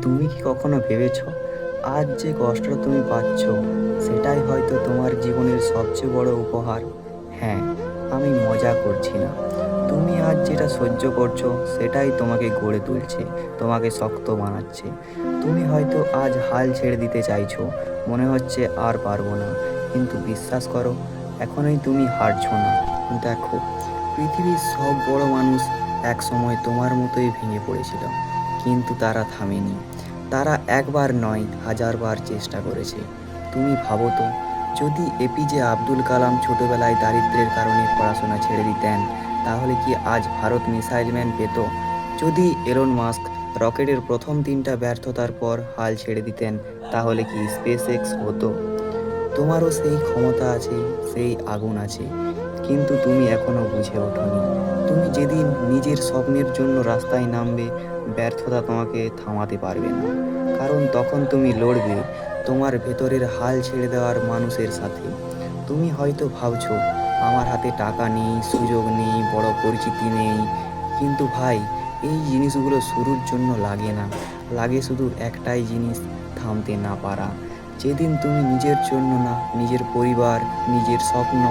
তুমি কি কখনো ভেবেছো আজ যে কষ্টটা তুমি পাচ্ছ সেটাই হয়তো তোমার জীবনের সবচেয়ে বড় উপহার? হ্যাঁ, আমি মজা করছি না। তুমি আজ যেটা সহ্য করছো সেটাই তোমাকে গড়ে তুলছে, তোমাকে শক্ত বানাচ্ছে। তুমি হয়তো আজ হাল ছেড়ে দিতে চাইছো, মনে হচ্ছে আর পারবো না, কিন্তু বিশ্বাস করো, এখনই তুমি হারছো না। দেখো, পৃথিবীর সব বড় মানুষ এক সময় তোমার মতোই ভেঙে পড়েছিল, কিন্তু তারা থামেনি। তারা একবার নয়, হাজারবার চেষ্টা করেছে। তুমি ভাবো তো, যদি এপিজে আব্দুল কালাম ছোটবেলায় দারিদ্র্যের কারণে পড়াশোনা ছেড়ে দিতেন, তাহলে কি আজ ভারত মিসাইল ম্যান পেত? যদি এলন মাস্ক রকেটের প্রথম 3টা ব্যর্থতার পর হাল ছেড়ে দিতেন, তাহলে কি স্পেস এক্স হতো? তোমারও সেই ক্ষমতা আছে, সেই আগুন আছে, কিন্তু তুমি এখনো বুঝে ওঠোনি। তুমি যেদিন নিজের স্বপ্নের জন্য রাস্তায় নামবে, ব্যর্থতা তোমাকে থামাতে পারবে না। কারণ তখন তুমি লড়বে তোমার ভেতরের হাল ছেড়ে দেওয়ার মানুষের সাথে। তুমি হয়তো ভাবছো, আমার হাতে টাকা নেই, সুযোগ নেই, বড় পরিচিতি নেই, কিন্তু ভাই, এই জিনিসগুলো শুরুর জন্য লাগে না। লাগে শুধু একটাই জিনিস, থামতে না পারা। যেদিন তুমি নিজের জন্য না, নিজের পরিবার, নিজের স্বপ্ন,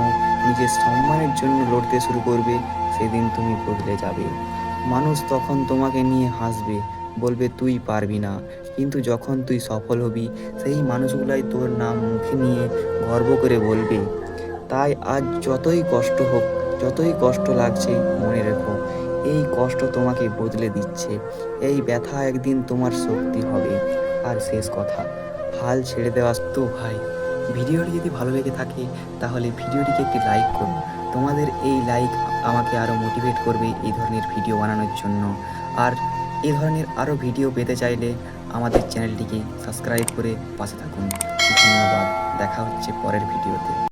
নিজের সম্মানের জন্য লড়তে শুরু করবে, সেদিন তুমি বদলে যাবে। মানুষ তখন তোমাকে নিয়ে হাসবে, বলবে তুই পারবি না, কিন্তু যখন তুই সফল হবি, সেই মানুষগুলাই তোর নাম মুখে নিয়ে গর্ব করে বলবে। তাই আজ যতই কষ্ট হোক, যতই কষ্ট লাগছে, মনে রেখো, এই কষ্ট তোমাকে বদলে দিচ্ছে। এই ব্যথা একদিন তোমার শক্তি হবে। আর শেষ কথা, হাল ছেড়ে দেওয়া তো ভাই। ভিডিওটি যদি ভালো লেগে থাকে, তাহলে ভিডিওটিকে একটি লাইক করুন। তোমাদের এই লাইক আমাকে আরও মোটিভেট করবে এই ধরনের ভিডিও বানানোর জন্য। আর এই ধরনের আরও ভিডিও পেতে চাইলে আমাদের চ্যানেলটিকে সাবস্ক্রাইব করে পাশে থাকুন। ধন্যবাদ। দেখা হচ্ছে পরের ভিডিওতে।